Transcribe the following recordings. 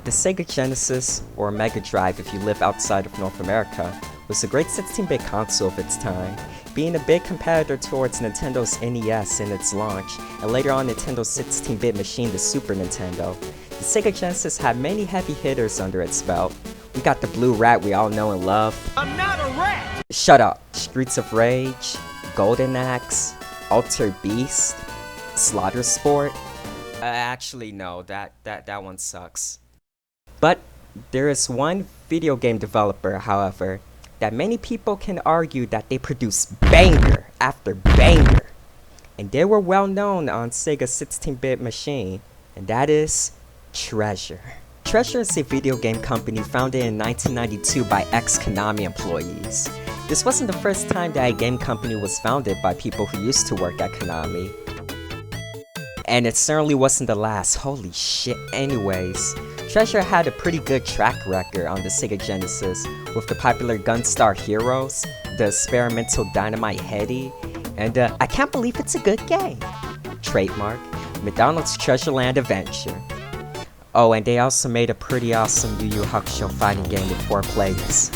The Sega Genesis, or Mega Drive if you live outside of North America, was a great 16-bit console of its time, being a big competitor towards Nintendo's NES in its launch, and later on Nintendo's 16-bit machine, the Super Nintendo. The Sega Genesis had many heavy hitters under its belt. We got the Blue Rat we all know and love. I'm not a rat! Shut up! Streets of Rage, Golden Axe, Altered Beast, Slaughter Sport. Actually no, that one sucks. But there is one video game developer, however, that many people can argue that they produce banger after banger. And they were well known on Sega's 16-bit machine, and that is Treasure. Treasure is a video game company founded in 1992 by ex-Konami employees. This wasn't the first time that a game company was founded by people who used to work at Konami. And it certainly wasn't the last, holy shit. Anyways, Treasure had a pretty good track record on the Sega Genesis with the popular Gunstar Heroes, the experimental Dynamite Heady, and I can't believe it's a good game. Trademark, McDonald's Treasureland Adventure. Oh, and they also made a pretty awesome Yu Yu Hakusho fighting game with 4 players.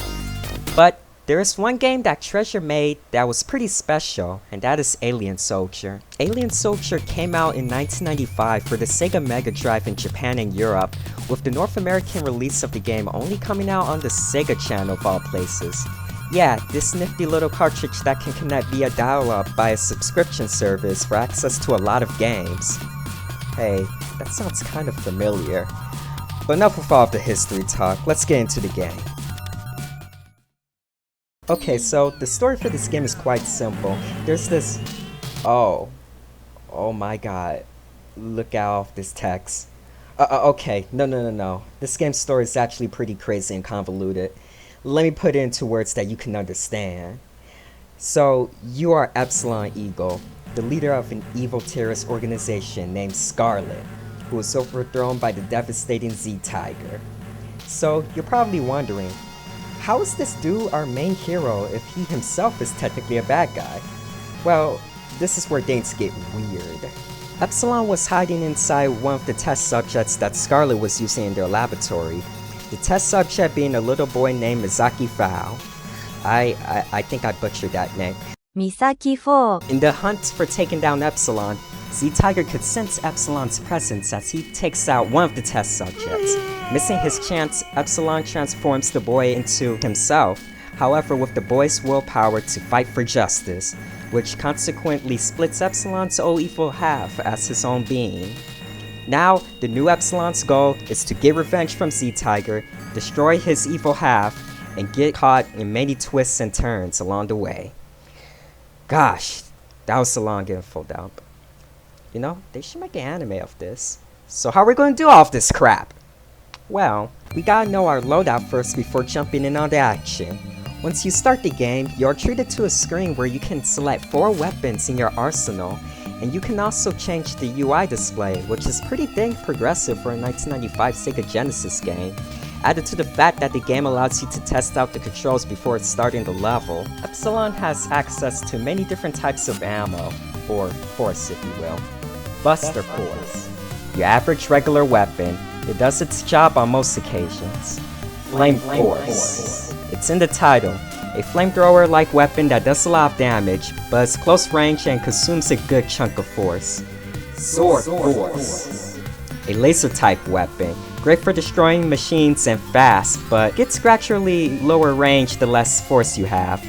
But there is one game that Treasure made that was pretty special, and that is Alien Soldier. Alien Soldier came out in 1995 for the Sega Mega Drive in Japan and Europe, with the North American release of the game only coming out on the Sega channel of all places. Yeah, this nifty little cartridge that can connect via dial-up by a subscription service for access to a lot of games. Hey, that sounds kind of familiar. But enough with all of the history talk, let's get into the game. Okay, so the story for this game is quite simple. There's this... Oh my god. Look at all of this text. Okay, no. This game's story is actually pretty crazy and convoluted. Let me put it into words that you can understand. So, you are Epsilon Eagle, the leader of an evil terrorist organization named Scarlet, who was overthrown by the devastating Z-Tiger. So, you're probably wondering, how is this dude our main hero if he himself is technically a bad guy? Well, this is where things get weird. Epsilon was hiding inside one of the test subjects that Scarlet was using in their laboratory. The test subject being a little boy named Misaki Fowl. I think I butchered that name. Misaki Fowl. In the hunt for taking down Epsilon, Z-Tiger could sense Epsilon's presence as he takes out one of the test subjects. Missing his chance, Epsilon transforms the boy into himself, however with the boy's willpower to fight for justice, which consequently splits Epsilon's old evil half as his own being. Now, the new Epsilon's goal is to get revenge from Z-Tiger, destroy his evil half, and get caught in many twists and turns along the way. Gosh, that was a long info dump. You know, they should make an anime of this. So how are we gonna do all of this crap? Well, we gotta know our loadout first before jumping in on the action. Once you start the game, you're treated to a screen where you can select 4 weapons in your arsenal, and you can also change the UI display, which is pretty dang progressive for a 1995 Sega Genesis game. Added to the fact that the game allows you to test out the controls before starting the level, Epsilon has access to many different types of ammo, or force if you will. Buster Force, your average regular weapon. It does its job on most occasions. Flame Force, it's in the title. A flamethrower-like weapon that does a lot of damage, but is close range and consumes a good chunk of force. Sword Force, a laser-type weapon, great for destroying machines and fast, but gets gradually lower range the less force you have.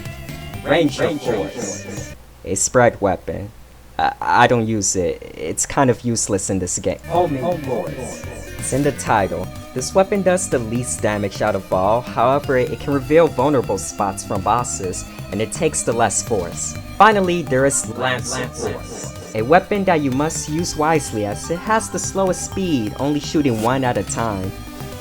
Ranger Force, a spread weapon. I don't use it, it's kind of useless in this game. Homing Force, it's in the title. This weapon does the least damage out of all, however it can reveal vulnerable spots from bosses, and it takes the less force. Finally, there is Lancer Force, a weapon that you must use wisely as it has the slowest speed, only shooting 1 at a time.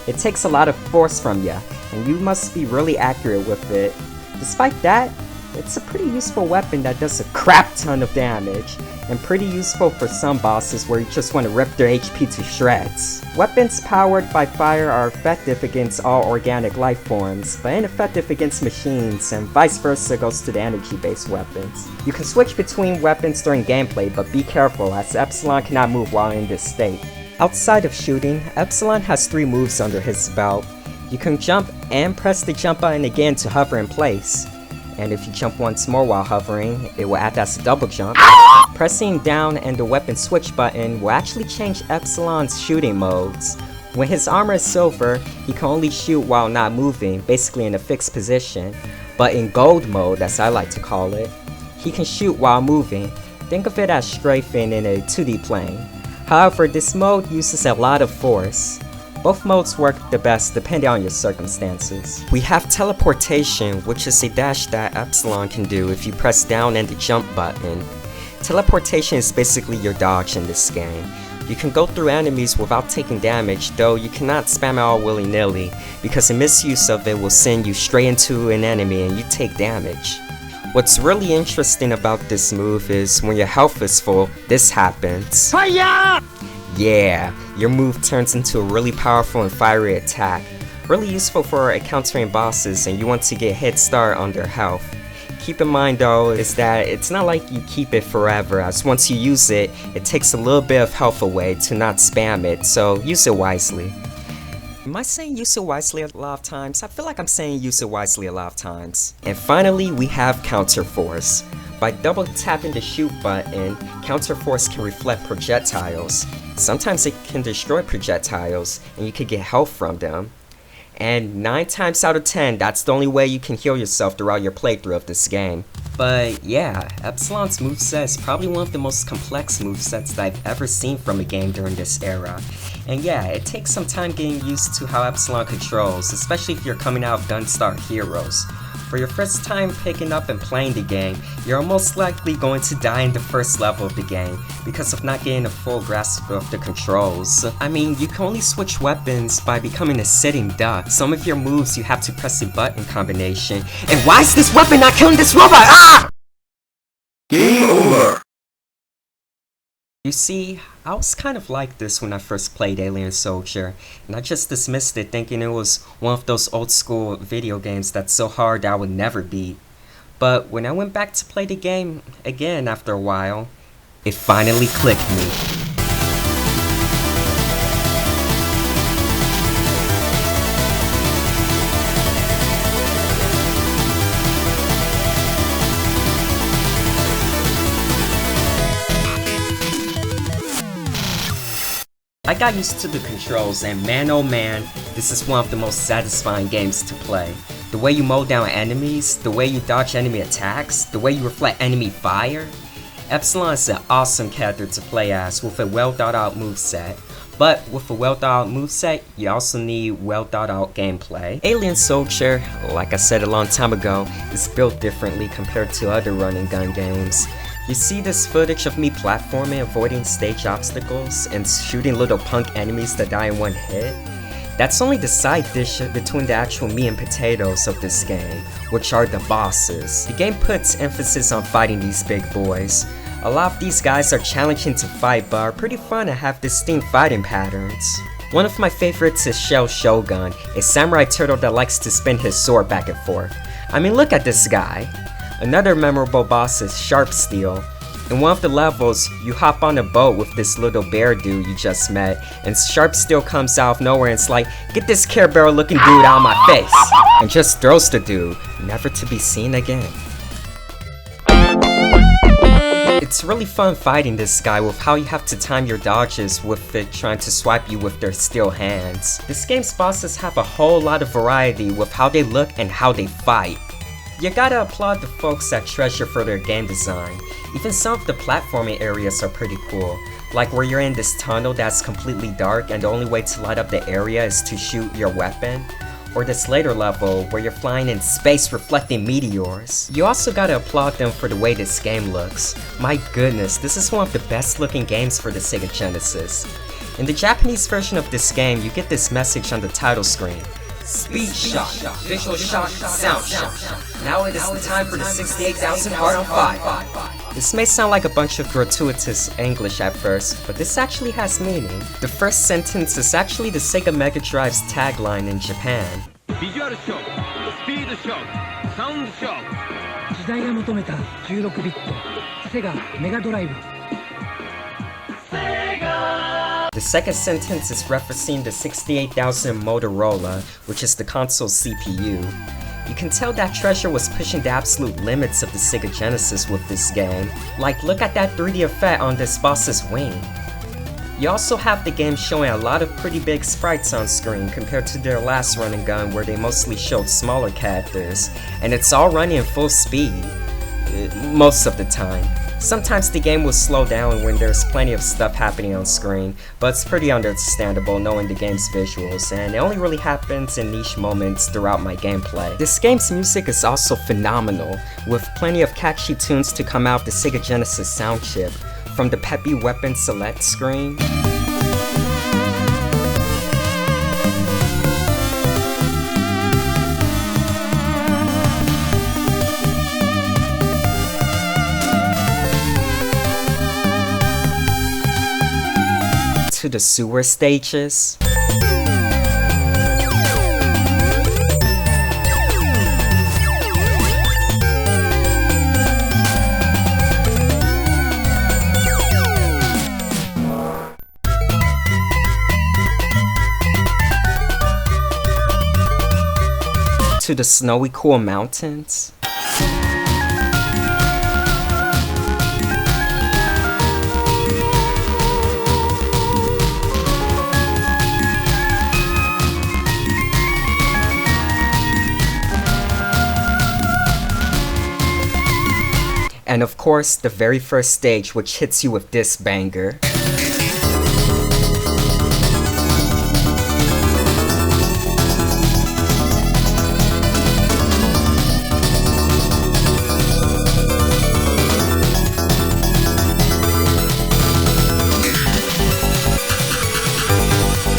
It takes a lot of force from you, and you must be really accurate with it. Despite that, it's a pretty useful weapon that does a crap ton of damage, and pretty useful for some bosses where you just want to rip their HP to shreds. Weapons powered by fire are effective against all organic life forms, but ineffective against machines, and vice versa goes to the energy-based weapons. You can switch between weapons during gameplay, but be careful as Epsilon cannot move while in this state. Outside of shooting, Epsilon has 3 moves under his belt. You can jump and press the jump button again to hover in place. And if you jump once more while hovering, it will act as a double jump. Pressing down and the weapon switch button will actually change Epsilon's shooting modes. When his armor is silver, he can only shoot while not moving, basically in a fixed position. But in gold mode, as I like to call it, he can shoot while moving. Think of it as strafing in a 2D plane. However, this mode uses a lot of force. Both modes work the best depending on your circumstances. We have teleportation, which is a dash that Epsilon can do if you press down and the jump button. Teleportation is basically your dodge in this game. You can go through enemies without taking damage, though you cannot spam it all willy-nilly, because a misuse of it will send you straight into an enemy and you take damage. What's really interesting about this move is when your health is full, this happens. Fire! Yeah, your move turns into a really powerful and fiery attack. Really useful for encountering bosses and you want to get a head start on their health. Keep in mind though, is that it's not like you keep it forever, as once you use it, it takes a little bit of health away to not spam it, so use it wisely. Am I saying use it wisely a lot of times? I feel like I'm saying use it wisely a lot of times. And finally, we have Counter Force. By double tapping the shoot button, Counter Force can reflect projectiles. Sometimes it can destroy projectiles, and you can get health from them. And 9 times out of 10, that's the only way you can heal yourself throughout your playthrough of this game. But yeah, Epsilon's moveset is probably one of the most complex movesets that I've ever seen from a game during this era. And yeah, it takes some time getting used to how Epsilon controls, especially if you're coming out of Gunstar Heroes. For your first time picking up and playing the game, you're most likely going to die in the first level of the game because of not getting a full grasp of the controls. I mean, you can only switch weapons by becoming a sitting duck. Some of your moves you have to press a button combination. And why is this weapon not killing this robot? Ah! Game over! You see, I was kind of like this when I first played Alien Soldier, and I just dismissed it thinking it was one of those old school video games that's so hard I would never beat. But when I went back to play the game again after a while, it finally clicked me. I got used to the controls and man oh man, this is one of the most satisfying games to play. The way you mow down enemies, the way you dodge enemy attacks, the way you reflect enemy fire. Epsilon is an awesome character to play as with a well thought out moveset. But with a well thought out moveset, you also need well thought out gameplay. Alien Soldier, like I said a long time ago, is built differently compared to other run and gun games. You see this footage of me platforming, avoiding stage obstacles, and shooting little punk enemies that die in one hit? That's only the side dish between the actual meat and potatoes of this game, which are the bosses. The game puts emphasis on fighting these big boys. A lot of these guys are challenging to fight but are pretty fun and have distinct fighting patterns. One of my favorites is Shell Shogun, a samurai turtle that likes to spin his sword back and forth. I mean, look at this guy. Another memorable boss is Sharp Steel. In one of the levels, you hop on a boat with this little bear dude you just met, and Sharp Steel comes out of nowhere and it's like, get this Care Bear looking dude out of my face, and just throws the dude, never to be seen again. It's really fun fighting this guy with how you have to time your dodges with it trying to swipe you with their steel hands. This game's bosses have a whole lot of variety with how they look and how they fight. You gotta applaud the folks at Treasure for their game design. Even some of the platforming areas are pretty cool, like where you're in this tunnel that's completely dark and the only way to light up the area is to shoot your weapon, or this later level where you're flying in space reflecting meteors. You also gotta applaud them for the way this game looks. My goodness, this is one of the best looking games for the Sega Genesis. In the Japanese version of this game, you get this message on the title screen. Speed shock, visual shock, sound shock. Now it is the time for the 68,000 part 5. This may sound like a bunch of gratuitous English at first, but this actually has meaning. The first sentence is actually the Sega Mega Drive's tagline in Japan. Visual shock, speed shock, sound shock. 時代が求めた16ビットセガメガドライブ。The second sentence is referencing the 68,000 Motorola, which is the console's CPU. You can tell that Treasure was pushing the absolute limits of the Sega Genesis with this game. Like, look at that 3D effect on this boss's wing. You also have the game showing a lot of pretty big sprites on screen compared to their last run and gun where they mostly showed smaller characters, and it's all running in full speed. Most of the time. Sometimes the game will slow down when there's plenty of stuff happening on screen, but it's pretty understandable knowing the game's visuals, and it only really happens in niche moments throughout my gameplay. This game's music is also phenomenal, with plenty of catchy tunes to come out of the Sega Genesis sound chip, from the peppy weapon select screen, to the sewer stages, to the snowy cool mountains, and of course the very first stage, which hits you with this banger.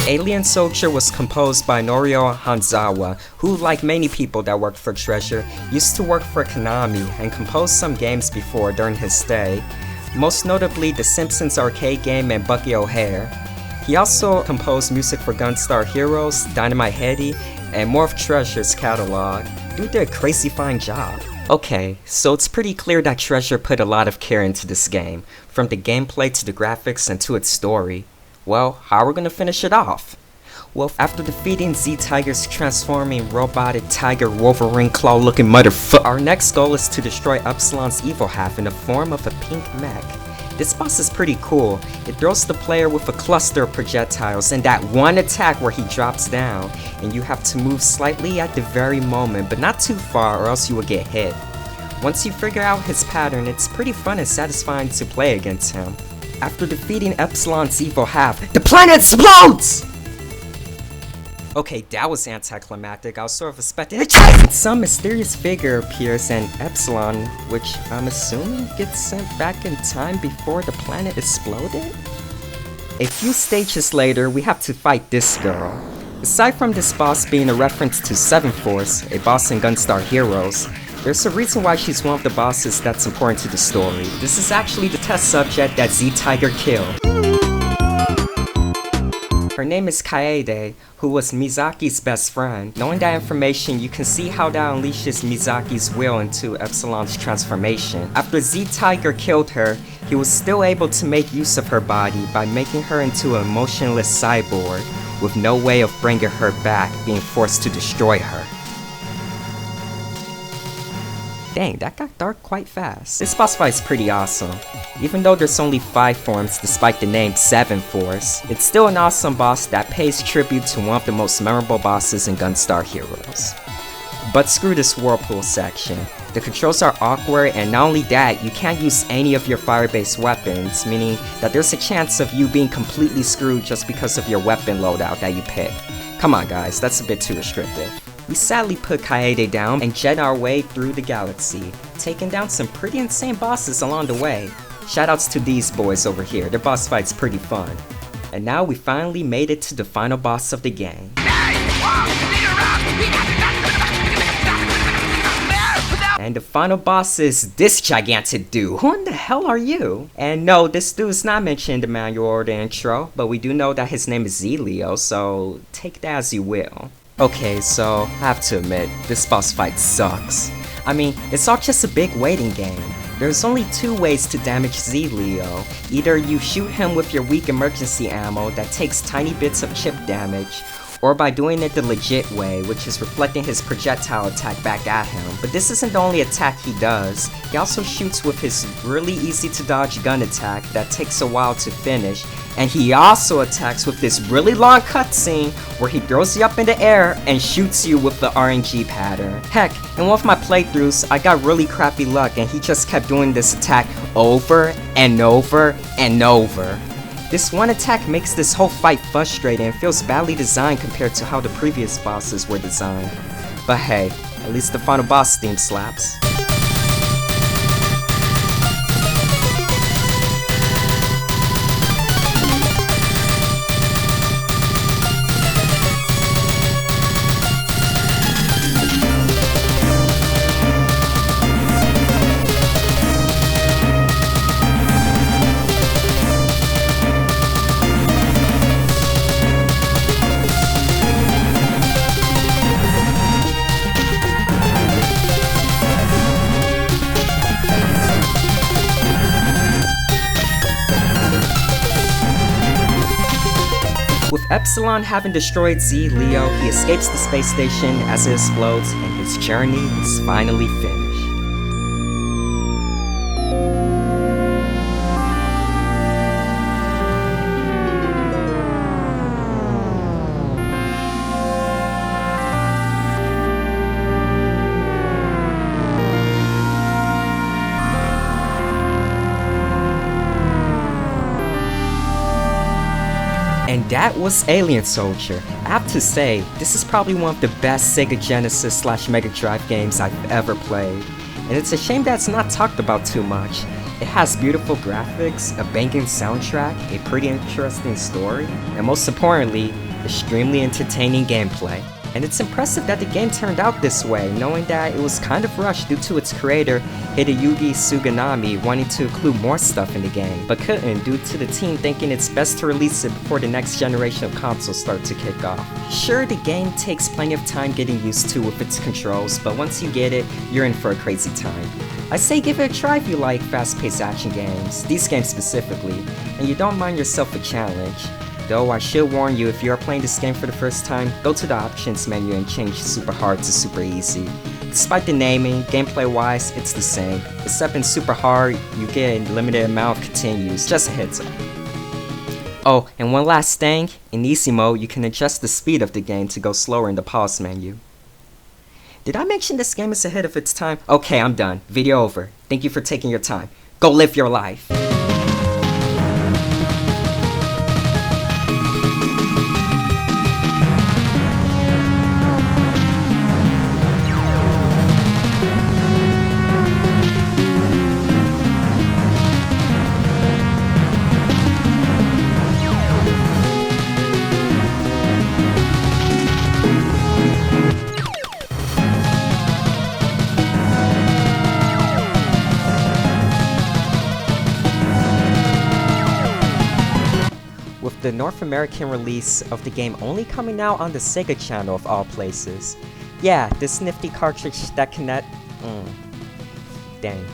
Alien Soldier was composed by Norio Hanzawa, who, like many people that worked for Treasure, used to work for Konami and composed some games before during his stay, most notably the Simpsons arcade game and Bucky O'Hare. He also composed music for Gunstar Heroes, Dynamite Headdy, and more of Treasure's catalog. Dude did a crazy fine job. Okay, so it's pretty clear that Treasure put a lot of care into this game, from the gameplay to the graphics and to its story. Well, how are we gonna finish it off? Well, after defeating Z-Tiger's transforming robotic tiger Wolverine claw looking motherfucker, our next goal is to destroy Epsilon's evil half in the form of a pink mech. This boss is pretty cool. It throws the player with a cluster of projectiles and that one attack where he drops down, and you have to move slightly at the very moment, but not too far or else you will get hit. Once you figure out his pattern, it's pretty fun and satisfying to play against him. After defeating Epsilon's evil half, the planet explodes! Okay, that was anticlimactic. I was sort of expecting a chase! Some mysterious figure appears and Epsilon, which I'm assuming gets sent back in time before the planet exploded? A few stages later, we have to fight this girl. Aside from this boss being a reference to Seven Force, a boss in Gunstar Heroes, there's a reason why she's one of the bosses that's important to the story. This is actually the test subject that Z-Tiger killed. Her name is Kaede, who was Mizaki's best friend. Knowing that information, you can see how that unleashes Mizaki's will into Epsilon's transformation. After Z-Tiger killed her, he was still able to make use of her body by making her into a motionless cyborg, with no way of bringing her back, being forced to destroy her. Dang, that got dark quite fast. This boss fight is pretty awesome. Even though there's only 5 forms despite the name 7 Force, it's still an awesome boss that pays tribute to one of the most memorable bosses in Gunstar Heroes. But screw this whirlpool section. The controls are awkward, and not only that, you can't use any of your fire-based weapons, meaning that there's a chance of you being completely screwed just because of your weapon loadout that you pick. Come on guys, that's a bit too restrictive. We sadly put Kaede down and jet our way through the galaxy, taking down some pretty insane bosses along the way. Shoutouts to these boys over here, their boss fight's pretty fun. And now we finally made it to the final boss of the game. And the final boss is this gigantic dude. Who in the hell are you? And no, this dude's not mentioned in the manual or the intro, but we do know that his name is Z-Leo, so take that as you will. Okay, so I have to admit, this boss fight sucks. I mean, it's all just a big waiting game. There's only two ways to damage Z Leo. Either you shoot him with your weak emergency ammo that takes tiny bits of chip damage, or by doing it the legit way, which is reflecting his projectile attack back at him. But this isn't the only attack he does. He also shoots with his really easy to dodge gun attack that takes a while to finish, and he also attacks with this really long cutscene where he throws you up in the air and shoots you with the RNG pattern. Heck, in one of my playthroughs, I got really crappy luck and he just kept doing this attack over and over and over. This one attack makes this whole fight frustrating and feels badly designed compared to how the previous bosses were designed. But hey, at least the final boss theme slaps. With Epsilon having destroyed Z Leo, he escapes the space station as it explodes, and his journey is finally finished. And that was Alien Soldier. I have to say, this is probably one of the best Sega Genesis / Mega Drive games I've ever played. And it's a shame that it's not talked about too much. It has beautiful graphics, a banging soundtrack, a pretty interesting story, and most importantly, extremely entertaining gameplay. And it's impressive that the game turned out this way, knowing that it was kind of rushed due to its creator, Hideyuki Suganami, wanting to include more stuff in the game, but couldn't due to the team thinking it's best to release it before the next generation of consoles start to kick off. Sure, the game takes plenty of time getting used to with its controls, but once you get it, you're in for a crazy time. I say give it a try if you like fast-paced action games, these games specifically, and you don't mind yourself a challenge. Though I should warn you, if you are playing this game for the first time, go to the options menu and change super hard to super easy. Despite the naming, gameplay wise, it's the same, except in super hard, you get a limited amount of continues, just a heads up. Oh, and one last thing, in easy mode, you can adjust the speed of the game to go slower in the pause menu. Did I mention this game is ahead of its time? Okay, I'm done. Video over. Thank you for taking your time. Go live your life. With the North American release of the game only coming out on the Sega channel of all places. Yeah, this nifty cartridge that connect... Dang.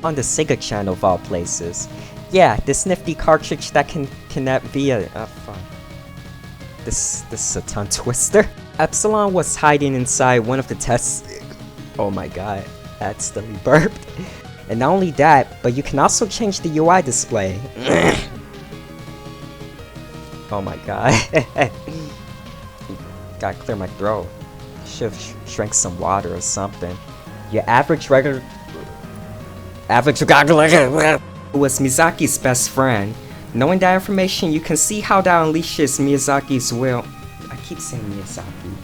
On the Sega channel of all places. Yeah, this nifty cartridge that can connect via... fuck. This is a tongue twister. Epsilon was hiding inside one of the tests... Oh my god, accidentally burped. And not only that, but you can also change the UI display. Oh my god. Gotta clear my throat. Should've drank some water or something. Your average regular... was Miyazaki's best friend. Knowing that information, you can see how that unleashes Miyazaki's will. I keep saying Miyazaki.